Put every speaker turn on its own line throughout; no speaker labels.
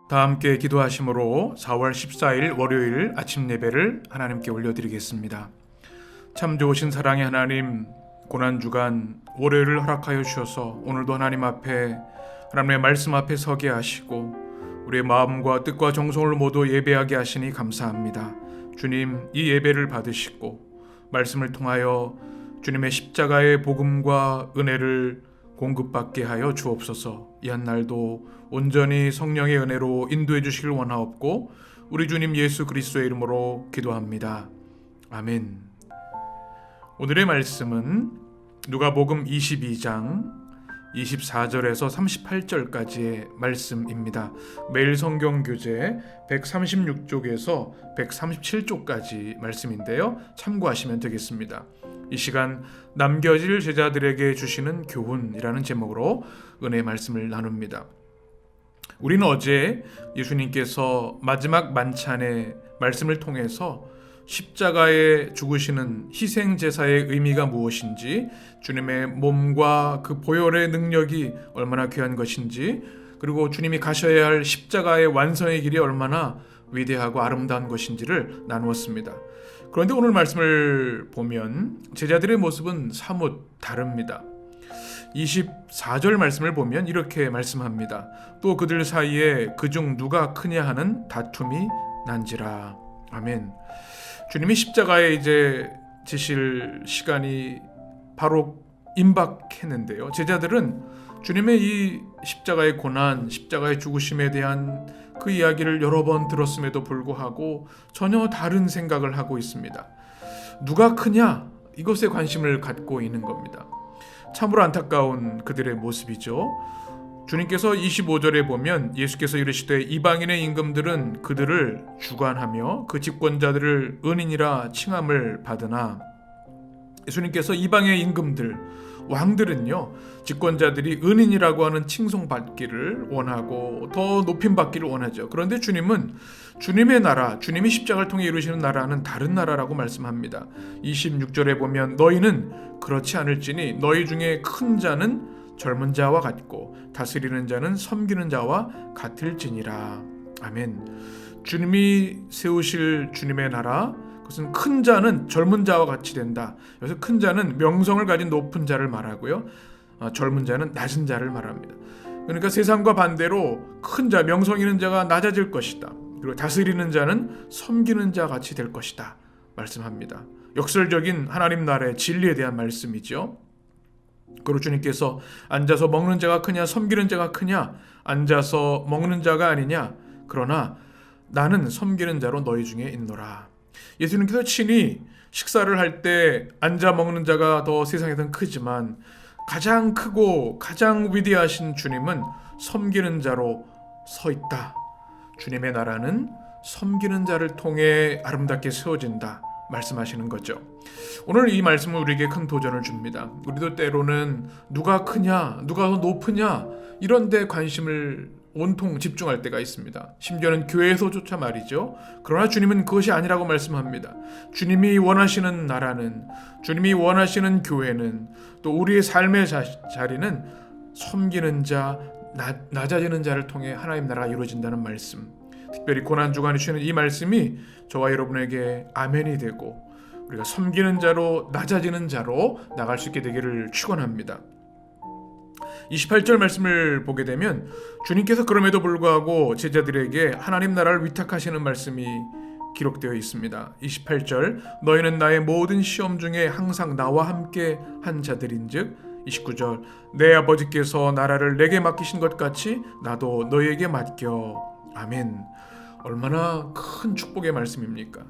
다 함께 기도하심으로 4월 14일 월요일 아침 예배를 하나님께 올려드리겠습니다. 참 좋으신 사랑의 하나님, 고난주간 월요일을 허락하여 주셔서 오늘도 하나님 앞에, 하나님의 말씀 앞에 서게 하시고 우리의 마음과 뜻과 정성을 모두 예배하게 하시니 감사합니다. 주님, 이 예배를 받으시고 말씀을 통하여 주님의 십자가의 복음과 은혜를 공급받게 하여 주옵소서. 이 한 날도 온전히 성령의 은혜로 인도해 주시길 원하옵고 우리 주님 예수 그리스도의 이름으로 기도합니다. 아멘. 오늘의 말씀은 누가복음 22장 24절에서 38절까지의 말씀입니다. 매일 성경 교재 136쪽에서 137쪽까지 말씀인데요. 참고하시면 되겠습니다. 이 시간 남겨질 제자들에게 주시는 교훈이라는 제목으로 은혜의 말씀을 나눕니다. 우리는 어제 예수님께서 마지막 만찬의 말씀을 통해서 십자가에 죽으시는 희생제사의 의미가 무엇인지, 주님의 몸과 그 보혈의 능력이 얼마나 귀한 것인지, 그리고 주님이 가셔야 할 십자가의 완성의 길이 얼마나 위대하고 아름다운 것인지를 나누었습니다. 그런데 오늘 말씀을 보면 제자들의 모습은 사뭇 다릅니다. 24절 말씀을 보면 이렇게 말씀합니다. 또 그들 사이에 그중 누가 크냐 하는 다툼이 난지라. 아멘. 주님이 십자가에 이제 지실 시간이 바로 임박했는데요. 제자들은 주님의 이 십자가의 고난, 십자가의 죽으심에 대한 그 이야기를 여러 번 들었음에도 불구하고 전혀 다른 생각을 하고 있습니다. 누가 크냐? 이것에 관심을 갖고 있는 겁니다. 참으로 안타까운 그들의 모습이죠. 주님께서 25절에 보면 예수께서 이르시되 이방인의 임금들은 그들을 주관하며 그 집권자들을 은인이라 칭함을 받으나, 예수님께서 이방의 임금들, 왕들은요, 집권자들이 은인이라고 하는 칭송받기를 원하고 더 높임받기를 원하죠. 그런데 주님은 주님의 나라, 주님이 십자가를 통해 이루시는 나라는 다른 나라라고 말씀합니다. 26절에 보면 너희는 그렇지 않을지니 너희 중에 큰 자는 젊은 자와 같고 다스리는 자는 섬기는 자와 같을지니라. 아멘. 주님이 세우실 주님의 나라, 그것은 큰 자는 젊은 자와 같이 된다. 그래서 큰 자는 명성을 가진 높은 자를 말하고요, 젊은 자는 낮은 자를 말합니다. 그러니까 세상과 반대로 큰 자, 명성 있는 자가 낮아질 것이다. 그리고 다스리는 자는 섬기는 자 같이 될 것이다 말씀합니다. 역설적인 하나님 나라의 진리에 대한 말씀이죠. 그리고 주님께서 앉아서 먹는 자가 크냐 섬기는 자가 크냐, 앉아서 먹는 자가 아니냐, 그러나 나는 섬기는 자로 너희 중에 있노라. 예수님께서 친히 식사를 할 때 앉아 먹는 자가 더 세상에선 크지만 가장 크고 가장 위대하신 주님은 섬기는 자로 서 있다. 주님의 나라는 섬기는 자를 통해 아름답게 세워진다 말씀하시는 거죠. 오늘 이 말씀은 우리에게 큰 도전을 줍니다. 우리도 때로는 누가 크냐, 누가 더 높으냐, 이런 데 관심을 온통 집중할 때가 있습니다. 심지어는 교회에서조차 말이죠. 그러나 주님은 그것이 아니라고 말씀합니다. 주님이 원하시는 나라는, 주님이 원하시는 교회는, 또 우리의 삶의 자리는 섬기는 자, 낮아지는 자를 통해 하나님 나라가 이루어진다는 말씀. 특별히 고난주간에 주시는 이 말씀이 저와 여러분에게 아멘이 되고 우리가 섬기는 자로, 낮아지는 자로 나갈 수 있게 되기를 축원합니다. 28절 말씀을 보게 되면 주님께서 그럼에도 불구하고 제자들에게 하나님 나라를 위탁하시는 말씀이 기록되어 있습니다. 28절 너희는 나의 모든 시험 중에 항상 나와 함께 한 자들인즉, 29절 내 아버지께서 나라를 내게 맡기신 것 같이 나도 너희에게 맡겨. 아멘. 얼마나 큰 축복의 말씀입니까?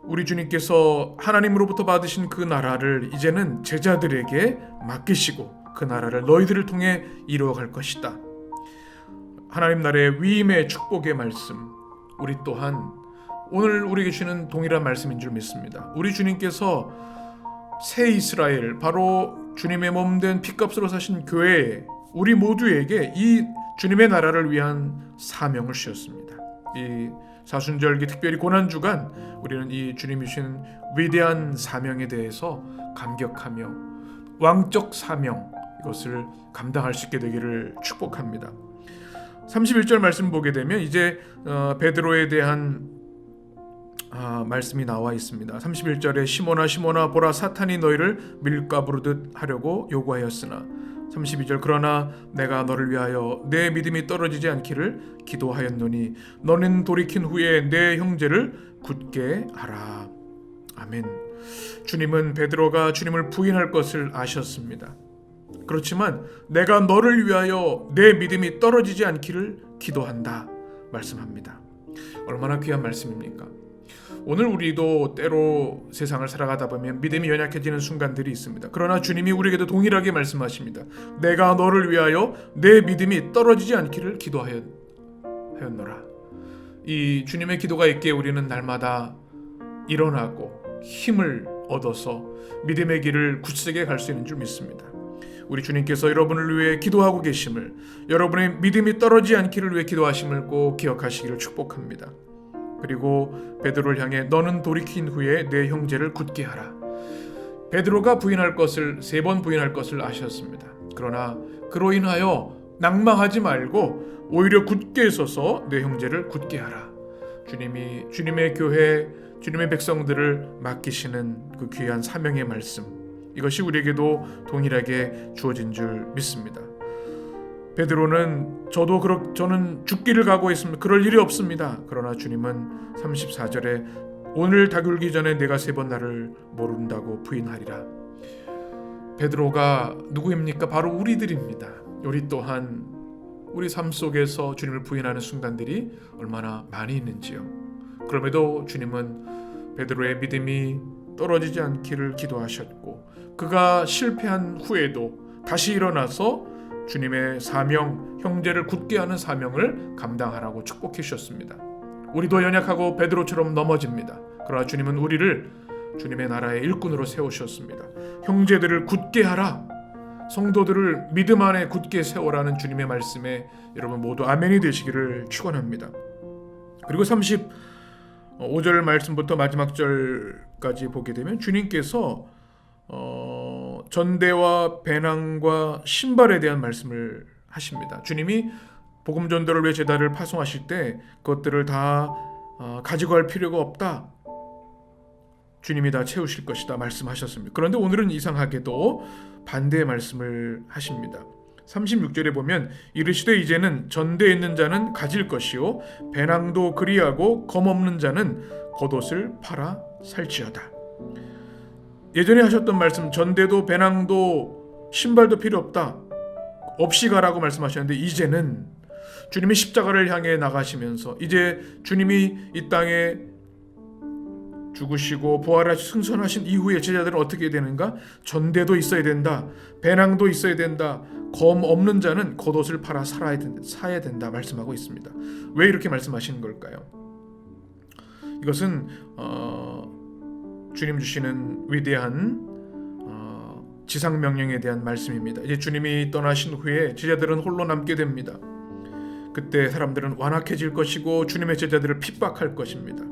우리 주님께서 하나님으로부터 받으신 그 나라를 이제는 제자들에게 맡기시고 그 나라를 너희들을 통해 이루어갈 것이다. 하나님 나라의 위임의 축복의 말씀, 우리 또한 오늘 우리에게 주시는 동일한 말씀인 줄 믿습니다. 우리 주님께서 새 이스라엘, 바로 주님의 몸된 피값으로 사신 교회에, 우리 모두에게 이 주님의 나라를 위한 사명을 주셨습니다. 이 사순절기 특별히 고난주간 우리는 이 주님이 주신 위대한 사명에 대해서 감격하며 왕적 사명, 이것을 감당할 수 있게 되기를 축복합니다. 31절 말씀 보게 되면 이제 베드로에 대한 말씀이 나와 있습니다. 31절에 시몬아 시몬아 보라 사탄이 너희를 밀가부르듯 하려고 요구하였으나 32절 그러나 내가 너를 위하여 내 믿음이 떨어지지 않기를 기도하였노니 너는 돌이킨 후에 내 형제를 굳게 하라. 아멘. 주님은 베드로가 주님을 부인할 것을 아셨습니다. 그렇지만 내가 너를 위하여 내 믿음이 떨어지지 않기를 기도한다 말씀합니다. 얼마나 귀한 말씀입니까? 오늘 우리도 때로 세상을 살아가다 보면 믿음이 연약해지는 순간들이 있습니다. 그러나 주님이 우리에게도 동일하게 말씀하십니다. 내가 너를 위하여 내 믿음이 떨어지지 않기를 기도하였노라. 이 주님의 기도가 있기에 우리는 날마다 일어나고 힘을 얻어서 믿음의 길을 굳세게 갈 수 있는 줄 믿습니다. 우리 주님께서 여러분을 위해 기도하고 계심을, 여러분의 믿음이 떨어지지 않기를 위해 기도하심을 꼭 기억하시기를 축복합니다. 그리고 베드로를 향해 너는 돌이킨 후에 내 형제를 굳게 하라. 베드로가 부인할 것을 3번 부인할 것을 아셨습니다. 그러나 그로 인하여 낭망하지 말고 오히려 굳게 서서 내 형제를 굳게 하라. 주님이 주님의 교회, 주님의 백성들을 맡기시는 그 귀한 사명의 말씀, 이것이 우리에게도 동일하게 주어진 줄 믿습니다. 베드로는 저는 죽기를 각오했습니다. 그럴 일이 없습니다. 그러나 주님은 34절에 오늘 닭울기 전에 내가 3번 나를 모른다고 부인하리라. 베드로가 누구입니까? 바로 우리들입니다. 우리 또한 우리 삶 속에서 주님을 부인하는 순간들이 얼마나 많이 있는지요. 그럼에도 주님은 베드로의 믿음이 떨어지지 않기를 기도하셨고 그가 실패한 후에도 다시 일어나서 주님의 사명, 형제를 굳게 하는 사명을 감당하라고 축복해 주셨습니다. 우리도 연약하고 베드로처럼 넘어집니다. 그러나 주님은 우리를 주님의 나라의 일꾼으로 세우셨습니다. 형제들을 굳게 하라. 성도들을 믿음 안에 굳게 세워라는 주님의 말씀에 여러분 모두 아멘이 되시기를 축원합니다. 그리고 35절 말씀부터 마지막 절까지 보게 되면 주님께서 전대와 배낭과 신발에 대한 말씀을 하십니다. 주님이 복음 전도를 위해 제단을 파송하실 때 그것들을 다 가지고 갈 필요가 없다. 주님이 다 채우실 것이다 말씀하셨습니다. 그런데 오늘은 이상하게도 반대의 말씀을 하십니다. 36절에 보면 이르시되 이제는 전대에 있는 자는 가질 것이요 배낭도 그리하고 검 없는 자는 겉옷을 팔아 살지어다. 예전에 하셨던 말씀, 전대도 배낭도 신발도 필요 없다, 없이 가라고 말씀하셨는데 이제는 주님이 십자가를 향해 나가시면서 이제 주님이 이 땅에 죽으시고 부활하시 승천하신 이후에 제자들은 어떻게 되는가? 전대도 있어야 된다, 배낭도 있어야 된다, 검 없는 자는 겉옷을 팔아 사야 된다 말씀하고 있습니다. 왜 이렇게 말씀하시는 걸까요? 이것은 주님 주시는 위대한 지상명령에 대한 말씀입니다. 이제 주님이 떠나신 후에 제자들은 홀로 남게 됩니다. 그때 사람들은 완악해질 것이고 주님의 제자들을 핍박할 것입니다.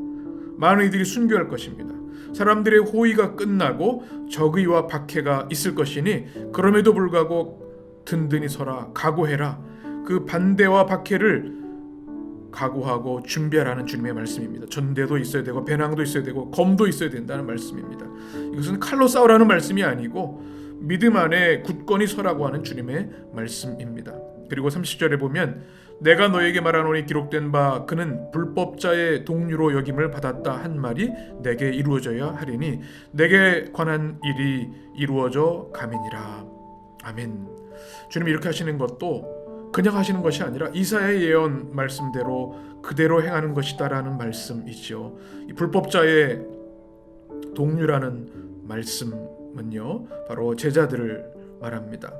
많은 이들이 순교할 것입니다. 사람들의 호의가 끝나고 적의와 박해가 있을 것이니 그럼에도 불구하고 든든히 서라, 각오해라. 그 반대와 박해를 각오하고 준비하라는 주님의 말씀입니다. 전대도 있어야 되고 배낭도 있어야 되고 검도 있어야 된다는 말씀입니다. 이것은 칼로 싸우라는 말씀이 아니고 믿음 안에 굳건히 서라고 하는 주님의 말씀입니다. 그리고 30절에 보면 내가 너에게 말하노니 기록된 바 그는 불법자의 동류로 여김을 받았다 한 말이 내게 이루어져야 하리니 내게 관한 일이 이루어져 가민이라. 아멘. 주님이 이렇게 하시는 것도 그냥 하시는 것이 아니라 이사야의 예언 말씀대로 그대로 행하는 것이다라는 말씀이죠. 이 불법자의 동류라는 말씀은요 바로 제자들을 말합니다.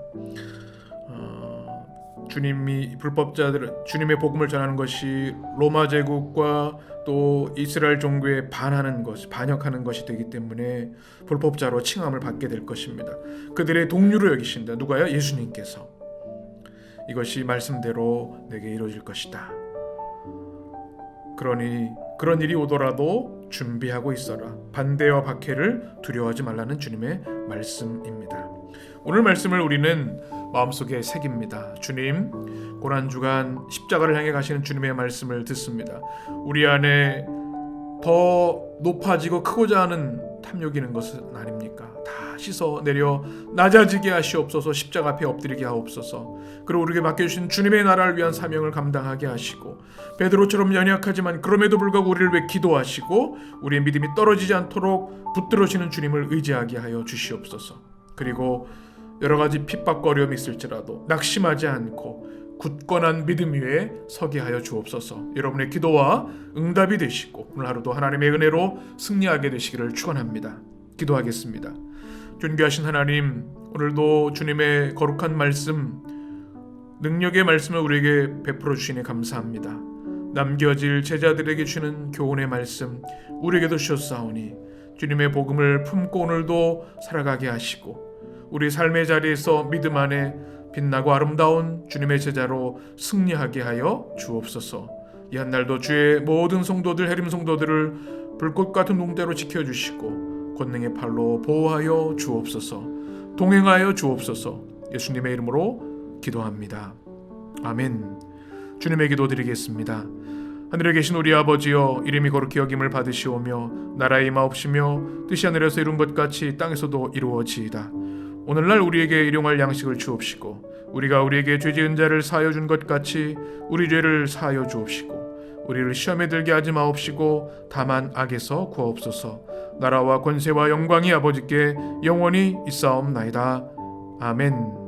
주님이 불법자들 주님의 복음을 전하는 것이 로마 제국과 또 이스라엘 종교에 반역하는 것이 되기 때문에 불법자로 칭함을 받게 될 것입니다. 그들의 동류로 여기신다. 누가요? 예수님께서. 이것이 말씀대로 내게 이루어질 것이다. 그러니 그런 일이 오더라도 준비하고 있어라. 반대와 박해를 두려워하지 말라는 주님의 말씀입니다. 오늘 말씀을 우리는 마음속에 새깁니다. 주님, 고난주간 십자가를 향해 가시는 주님의 말씀을 듣습니다. 우리 안에 더 높아지고 크고자 하는 탐욕이 있는 것은 아닙니까? 다 씻어내려 낮아지게 하시옵소서. 십자가 앞에 엎드리게 하옵소서. 그리고 우리에게 맡겨주신 주님의 나라를 위한 사명을 감당하게 하시고, 베드로처럼 연약하지만 그럼에도 불구하고 우리를 위해 기도하시고 우리의 믿음이 떨어지지 않도록 붙들어주시는 주님을 의지하게 하여 주시옵소서. 그리고 여러 가지 핍박과 어려움이 있을지라도 낙심하지 않고 굳건한 믿음 위에 서게 하여 주옵소서. 여러분의 기도와 응답이 되시고 오늘 하루도 하나님의 은혜로 승리하게 되시기를 축원합니다. 기도하겠습니다. 존귀하신 하나님, 오늘도 주님의 거룩한 말씀, 능력의 말씀을 우리에게 베풀어 주시니 감사합니다. 남겨질 제자들에게 주는 교훈의 말씀 우리에게도 주셨사오니 주님의 복음을 품고 오늘도 살아가게 하시고 우리 삶의 자리에서 믿음 안에 빛나고 아름다운 주님의 제자로 승리하게 하여 주옵소서. 이 한날도 주의 모든 성도들, 해림 성도들을 불꽃 같은 농대로 지켜주시고 권능의 팔로 보호하여 주옵소서. 동행하여 주옵소서. 예수님의 이름으로 기도합니다. 아멘. 주님의 기도 드리겠습니다. 하늘에 계신 우리 아버지여, 이름이 거룩히 여김을 받으시오며 나라의 임하옵시며 뜻이 하늘에서 이룬 것 같이 땅에서도 이루어지이다. 오늘날 우리에게 일용할 양식을 주옵시고 우리가 우리에게 죄 지은 자를 사하여 준 것 같이 우리 죄를 사하여 주옵시고 우리를 시험에 들게 하지 마옵시고 다만 악에서 구하옵소서. 나라와 권세와 영광이 아버지께 영원히 있사옵나이다. 아멘.